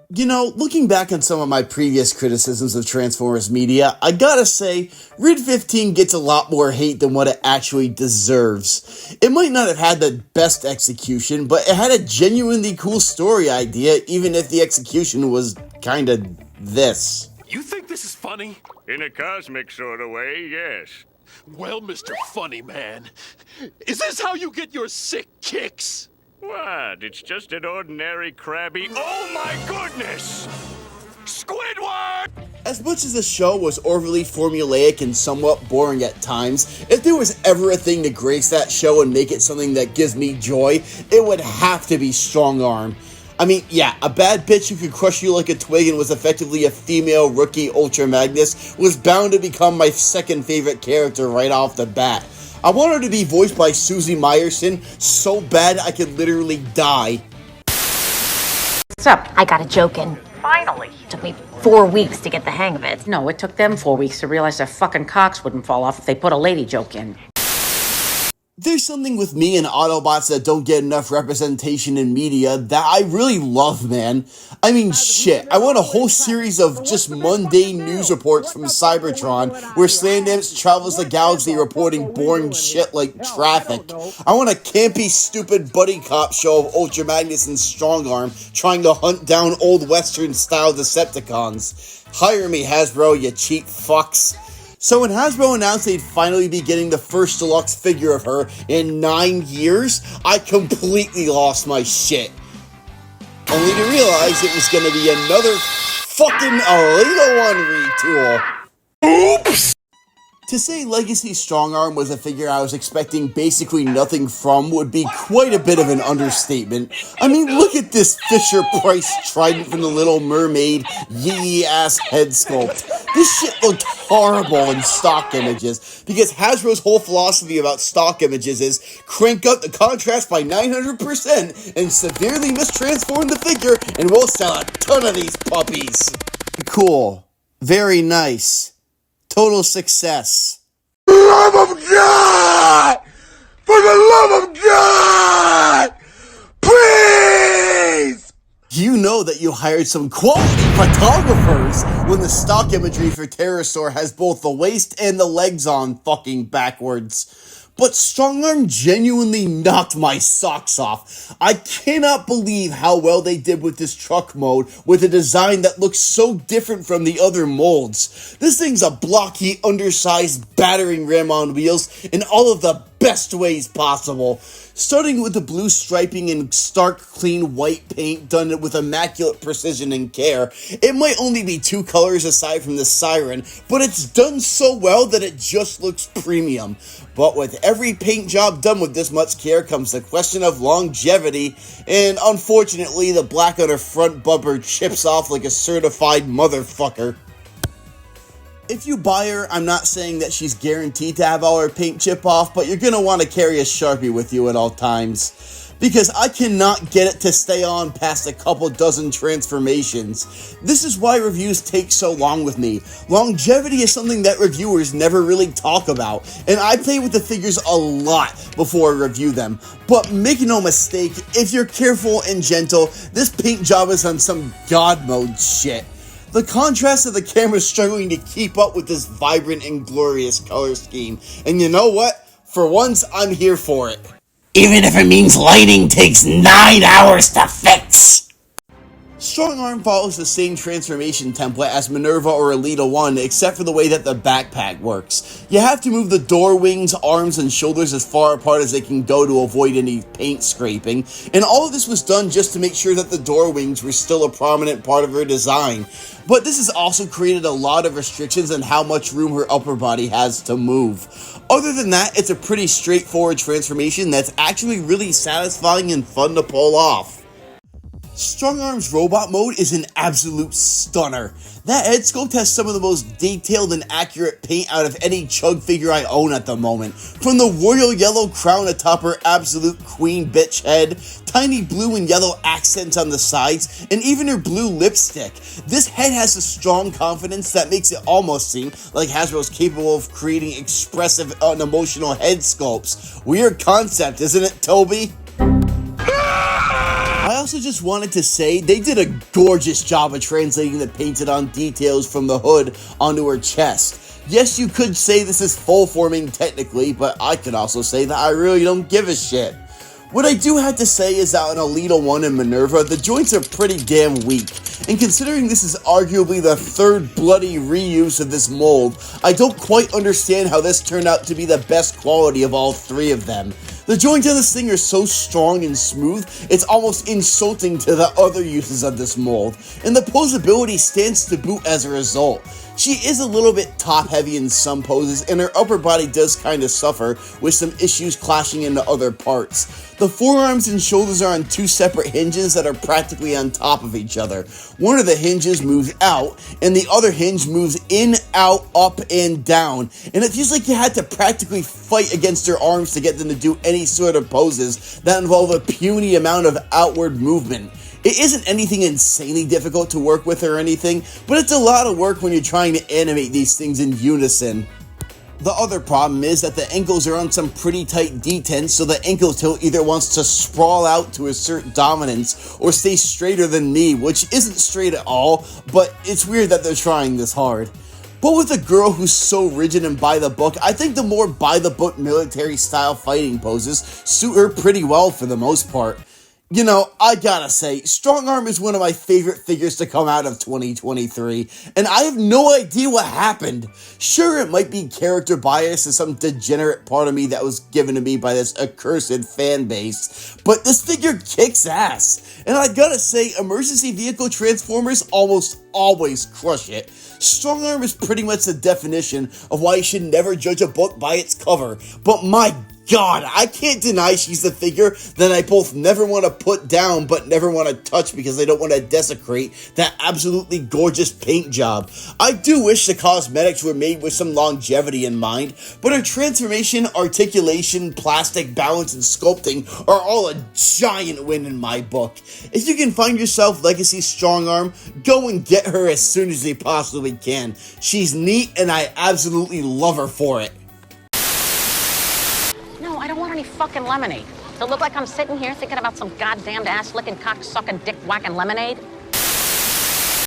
You know, looking back on some of my previous criticisms of Transformers media, I gotta say, Rid 15 gets a lot more hate than what it actually deserves. It might not have had the best execution, but it had a genuinely cool story idea, even if the execution was kinda this. You think this is funny? In a cosmic sort of way, yes. Well, Mr. Funny Man, is this how you get your sick kicks? What? It's just an ordinary crabby... Oh my goodness! Squidward! As much as the show was overly formulaic and somewhat boring at times, if there was ever a thing to grace that show and make it something that gives me joy, it would have to be Strongarm. I mean, yeah, a bad bitch who could crush you like a twig and was effectively a female rookie Ultra Magnus was bound to become my second favorite character right off the bat. I want her to be voiced by Susie Meyerson so bad I could literally die. What's up? I got a joke in. Finally. Took me 4 weeks to get the hang of it. No, it took them 4 weeks to realize their fucking cocks wouldn't fall off if they put a lady joke in. There's something with me and Autobots that don't get enough representation in media that I really love, man. I mean, shit, I want a whole series of just mundane news reports from Cybertron where Slandance travels the galaxy reporting boring shit like traffic. I want a campy, stupid buddy cop show of Ultra Magnus and Strongarm trying to hunt down old Western-style Decepticons. Hire me, Hasbro, you cheap fucks. So when Hasbro announced they'd finally be getting the first deluxe figure of her in 9 years, I completely lost my shit. Only to realize it was gonna be another fucking Elita 1 retool. Oops! To say Legacy Strongarm was a figure I was expecting basically nothing from would be quite a bit of an understatement. I mean, look at this Fisher-Price trident from the Little Mermaid yee-ass head sculpt. This shit looked horrible in stock images, because Hasbro's whole philosophy about stock images is crank up the contrast by 900% and severely mistransform the figure and we'll sell a ton of these puppies. Cool. Very nice. Total success. For the love of God! For the love of God! Please! You know that you hired some quality photographers when the stock imagery for Pterosaur has both the waist and the legs on fucking backwards. But Strongarm genuinely knocked my socks off. I cannot believe how well they did with this truck mode with a design that looks so different from the other molds. This thing's a blocky, undersized battering ram on wheels in all of the best ways possible. Starting with the blue striping and stark, clean white paint done with immaculate precision and care. It might only be 2 colors aside from the siren, but it's done so well that it just looks premium. But with every paint job done with this much care comes the question of longevity, and unfortunately the black on her front bumper chips off like a certified motherfucker. If you buy her, I'm not saying that she's guaranteed to have all her paint chip off, but you're gonna want to carry a Sharpie with you at all times. Because I cannot get it to stay on past a couple dozen transformations. This is why reviews take so long with me. Longevity is something that reviewers never really talk about, and I play with the figures a lot before I review them. But make no mistake, if you're careful and gentle, this paint job is on some God mode shit. The contrast of the camera struggling to keep up with this vibrant and glorious color scheme. And you know what? For once, I'm here for it. Even if it means lighting takes 9 hours to fix! Strongarm follows the same transformation template as Minerva or Elita 1, except for the way that the backpack works. You have to move the door wings, arms, and shoulders as far apart as they can go to avoid any paint scraping, and all of this was done just to make sure that the door wings were still a prominent part of her design. But this has also created a lot of restrictions on how much room her upper body has to move. Other than that, it's a pretty straightforward transformation that's actually really satisfying and fun to pull off. Strongarm's robot mode is an absolute stunner. That head sculpt has some of the most detailed and accurate paint out of any Chug figure I own at the moment. From the royal yellow crown atop her absolute queen bitch head, tiny blue and yellow accents on the sides, and even her blue lipstick. This head has a strong confidence that makes it almost seem like Hasbro's capable of creating expressive and emotional head sculpts. Weird concept, isn't it, Toby? I also just wanted to say they did a gorgeous job of translating the painted on details from the hood onto her chest. Yes, you could say this is full forming technically, but I could also say that I really don't give a shit. What I do have to say is that on Alita 1 and Minerva, the joints are pretty damn weak, and considering this is arguably the third bloody reuse of this mold, I don't quite understand how this turned out to be the best quality of all three of them. The joints on this thing are so strong and smooth, it's almost insulting to the other uses of this mold, and the posability stands to boot as a result. She is a little bit top heavy in some poses, and her upper body does kind of suffer, with some issues clashing into other parts. The forearms and shoulders are on two separate hinges that are practically on top of each other. One of the hinges moves out, and the other hinge moves in, out, up, and down, and it feels like you had to practically fight against her arms to get them to do any sort of poses that involve a puny amount of outward movement. It isn't anything insanely difficult to work with or anything, but it's a lot of work when you're trying to animate these things in unison. The other problem is that the ankles are on some pretty tight detents, so the ankle tilt either wants to sprawl out to assert dominance or stay straighter than me, which isn't straight at all, but it's weird that they're trying this hard. But with a girl who's so rigid and by the book, I think the more by the book military style fighting poses suit her pretty well for the most part. You know, I gotta say, Strongarm is one of my favorite figures to come out of 2023, and I have no idea what happened. Sure, it might be character bias and some degenerate part of me that was given to me by this accursed fan base, but this figure kicks ass, and I gotta say, emergency vehicle transformers almost always crush it. Strongarm is pretty much the definition of why you should never judge a book by its cover, but my God, I can't deny she's the figure that I both never want to put down but never want to touch because I don't want to desecrate that absolutely gorgeous paint job. I do wish the cosmetics were made with some longevity in mind, but her transformation, articulation, plastic balance, and sculpting are all a giant win in my book. If you can find yourself Legacy Strongarm, go and get her as soon as you possibly can. She's neat and I absolutely love her for it. No, I don't want any fucking lemonade. To look like I'm sitting here thinking about some goddamned ass-licking, cock-sucking, dick-whacking lemonade?